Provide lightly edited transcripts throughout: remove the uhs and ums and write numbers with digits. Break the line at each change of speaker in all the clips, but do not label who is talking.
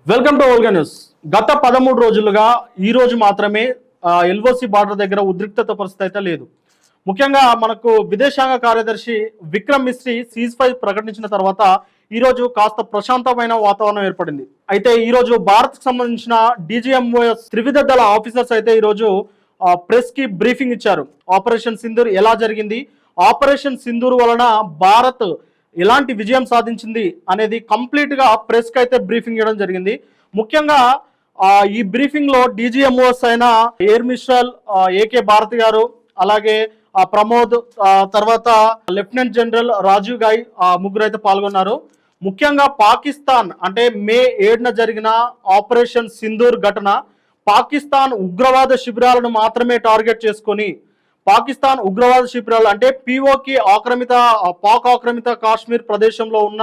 Welcome to Olga news. గత 13 రోజులుగా ఈ రోజు మాత్రమే ఎల్ఓసి బార్డర్ దగ్గర ఉద్రిక్తత పరిస్థితి అయితే లేదు. ముఖ్యంగా మనకు విదేశాంగ కార్యదర్శి విక్రమ్ మిస్రీ సీజ్ ఫైర్ ప్రకటించిన తర్వాత ఈ రోజు కాస్త ప్రశాంతమైన వాతావరణం ఏర్పడింది. అయితే ఈ రోజు భారత్ కు సంబంధించిన DGMOS త్రివిధ దళ ఆఫీసర్స్ అయితే ఈ రోజు ప్రెస్ కి బ్రీఫింగ్ ఇచ్చారు. ఆపరేషన్ సింధూర్ ఎలా జరిగింది, ఆపరేషన్ సింధూర్ వలన భారత్ ఎలాంటి విజయం సాధించింది అనేది కంప్లీట్ గా ప్రెస్ కి అయితే బ్రీఫింగ్ ఇవ్వడం జరిగింది. ముఖ్యంగా ఈ బ్రీఫింగ్ లో DGMOS అయిన ఎయిర్ మిషల్ AK భారతి గారు, అలాగే ప్రమోద్, తర్వాత లెఫ్టినెంట్ జనరల్ రాజీవ్ గాయ్ ముగ్గురు అయితే పాల్గొన్నారు. ముఖ్యంగా పాకిస్తాన్ అంటే మే 7న జరిగిన ఆపరేషన్ సింధూర్ ఘటన పాకిస్తాన్ ఉగ్రవాద శిబిరాలను మాత్రమే టార్గెట్ చేసుకొని, పాకిస్తాన్ ఉగ్రవాద శిబిరాలు అంటే POK పాక్ ఆక్రమిత కాశ్మీర్ ప్రదేశంలో ఉన్న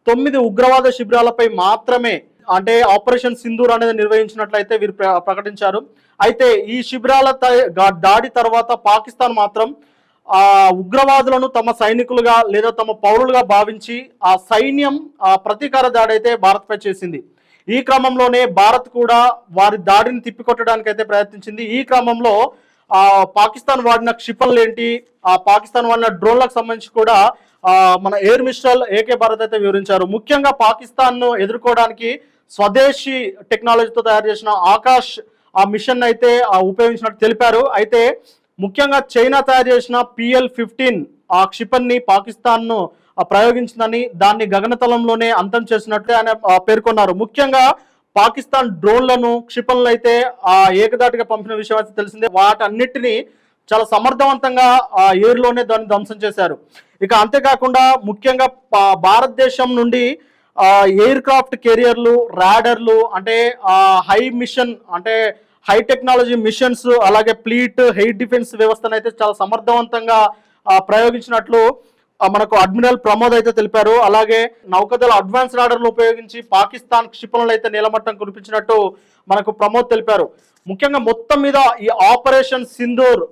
9 ఉగ్రవాద శిబిరాలపై మాత్రమే అంటే ఆపరేషన్ సింధూర్ అనేది నిర్వహించినట్లయితే వీరు ప్రకటించారు. అయితే ఈ శిబిరాల దాడి తర్వాత పాకిస్తాన్ మాత్రం ఉగ్రవాదులను తమ సైనికులుగా లేదా తమ పౌరులుగా భావించి ఆ సైన్యం ప్రతీకార దాడి అయితే భారత్ పై చేసింది. ఈ క్రమంలోనే భారత్ కూడా వారి దాడిని తిప్పికొట్టడానికి అయితే ప్రయత్నించింది. ఈ క్రమంలో పాకిస్తాన్ వాడిన క్షిపణులు ఏంటి, పాకిస్తాన్ వాడిన డ్రోన్లకు సంబంధించి కూడా మన ఎయిర్ మిషల్ AK భారత్ అయితే వివరించారు. ముఖ్యంగా పాకిస్తాన్ ను ఎదుర్కోవడానికి స్వదేశీ టెక్నాలజీతో తయారు చేసిన ఆకాష్ మిషన్ అయితే ఉపయోగించినట్టు తెలిపారు. అయితే ముఖ్యంగా చైనా తయారు చేసిన PL-15 క్షిపణిని పాకిస్తాన్ ను ప్రయోగించిందని, దాన్ని గగనతలంలోనే అంతం చేసినట్లే ఆయన పేర్కొన్నారు. ముఖ్యంగా పాకిస్తాన్ డ్రోన్లను క్షిపణులు అయితే ఏకదాటిగా పంపిన విషయం అయితే తెలిసిందే. వాటన్నిటిని చాలా సమర్థవంతంగా ఎయిర్లోనే దాన్ని ధ్వంసం చేశారు. ఇక అంతేకాకుండా ముఖ్యంగా భారతదేశం నుండి ఎయిర్ క్రాఫ్ట్ కెరియర్లు, రాడర్లు అంటే హై టెక్నాలజీ మిషన్స్, అలాగే ఫ్లీట్ ఎయిర్ డిఫెన్స్ వ్యవస్థను అయితే చాలా సమర్థవంతంగా ప్రయోగించినట్లు మనకు అడ్మిరల్ ప్రమోద్ అయితే తెలిపారు. అలాగే నౌకాదళ అడ్వాన్స్ రాడర్లు ఉపయోగించి పాకిస్తాన్ క్షిపణులు అయితే నీలమట్టం కురిపించినట్టు మనకు ప్రమోద్ తెలిపారు. ముఖ్యంగా మొత్తం మీద ఈ ఆపరేషన్ సింధూర్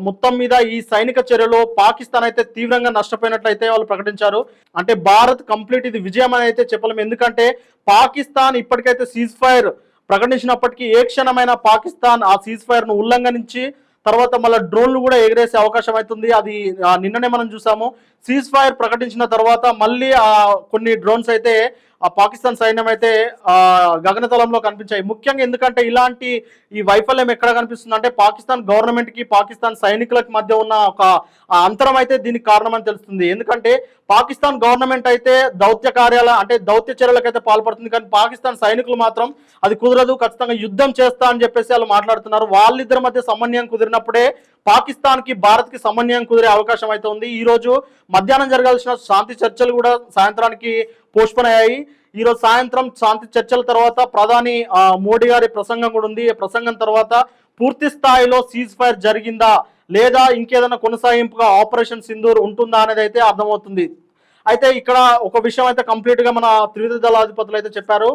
మొత్తం మీద ఈ సైనిక చర్యలో పాకిస్తాన్ అయితే తీవ్రంగా నష్టపోయినట్లయితే వాళ్ళు ప్రకటించారు. అంటే భారత్ కంప్లీట్ ఇది విజయం అని అయితే చెప్పలేము. ఎందుకంటే పాకిస్తాన్ ఇప్పటికైతే సీజ్ ఫైర్ ప్రకటించినప్పటికీ ఏ క్షణమైన పాకిస్తాన్ ఆ సీజ్ ఫైర్ ను ఉల్లంఘించి తర్వాత మళ్ళీ డ్రోన్లు కూడా ఎగిరేసే అవకాశం అవుతుంది. అది నిన్ననే మనం చూసాము. సీజ్ ఫైర్ ప్రకటించిన తర్వాత మళ్ళీ కొన్ని డ్రోన్స్ అయితే పాకిస్తాన్ సైన్యం అయితే గగనతలంలో కనిపించాయి. ముఖ్యంగా ఎందుకంటే ఇలాంటి ఈ వైఫల్యం ఎక్కడ కనిపిస్తుంది అంటే పాకిస్తాన్ గవర్నమెంట్ కి పాకిస్తాన్ సైనికులకు మధ్య ఉన్న ఒక అంతరం అయితే దీనికి కారణమని తెలుస్తుంది. ఎందుకంటే పాకిస్తాన్ గవర్నమెంట్ అయితే దౌత్య చర్యలకైతే పాల్పడుతుంది, కానీ పాకిస్తాన్ సైనికులు మాత్రం అది కుదరదు, ఖచ్చితంగా యుద్ధం చేస్తా అని చెప్పేసి వాళ్ళు మాట్లాడుతున్నారు. వాళ్ళిద్దరి మధ్య సమన్వయం కుదిరినప్పుడే పాకిస్తాన్ కి భారత్ కి సమన్వయం కుదిరే అవకాశం అయితే ఉంది. ఈ రోజు మధ్యాహ్నం జరగాల్సిన శాంతి చర్చలు కూడా సాయంత్రానికి పోస్ట్పోన్ అయ్యాయి. ఈ రోజు సాయంత్రం శాంతి చర్చల తర్వాత ప్రధాని మోడీ గారి ప్రసంగం కూడా ఉంది. ఈ ప్రసంగం తర్వాత పూర్తి స్థాయిలో సీజ్ ఫైర్ జరిగిందా లేదా ఇంకేదైనా కొనసాగింపుగా ఆపరేషన్ సింధూర్ ఉంటుందా అనేది అయితే అర్థమవుతుంది. అయితే ఇక్కడ ఒక విషయం అయితే కంప్లీట్ గా మన త్రివిధ దళాధిపతులు అయితే చెప్పారు.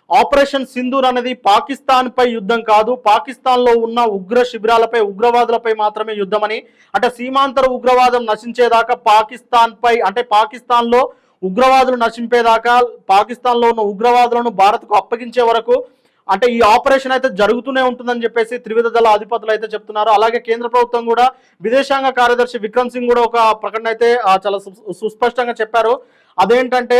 ఆపరేషన్ సింధూర్ అనేది పాకిస్తాన్ పై యుద్ధం కాదు, పాకిస్తాన్ లో ఉన్న ఉగ్ర శిబిరాలపై, ఉగ్రవాదులపై మాత్రమే యుద్ధం అని. అంటే సీమాంతర ఉగ్రవాదం నశించేదాకా పాకిస్తాన్ లో ఉగ్రవాదులు నశింపేదాకా, పాకిస్తాన్ లో ఉన్న ఉగ్రవాదులను భారత్ కు అప్పగించే వరకు అంటే ఈ ఆపరేషన్ అయితే జరుగుతూనే ఉంటుందని చెప్పేసి త్రివిధ దళ అధిపతులు అయితే చెప్తున్నారు. అలాగే కేంద్ర ప్రభుత్వం కూడా విదేశాంగ కార్యదర్శి విక్రమ్ సింగ్ కూడా ఒక ప్రకటన అయితే చాలా సుస్పష్టంగా చెప్పారు. అదేంటంటే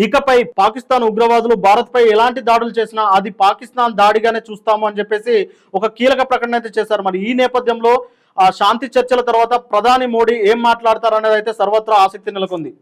ఇకపై పాకిస్తాన్ ఉగ్రవాదులు భారత్ పై ఎలాంటి దాడులు చేసినా అది పాకిస్తాన్ దాడిగానే చూస్తాము అని చెప్పేసి ఒక కీలక ప్రకటన అయితే చేశారు. మరి ఈ నేపథ్యంలో శాంతి చర్చల తర్వాత ప్రధాని మోడీ ఏం మాట్లాడతారు అనేది అయితే సర్వత్రా ఆసక్తి నెలకొంది.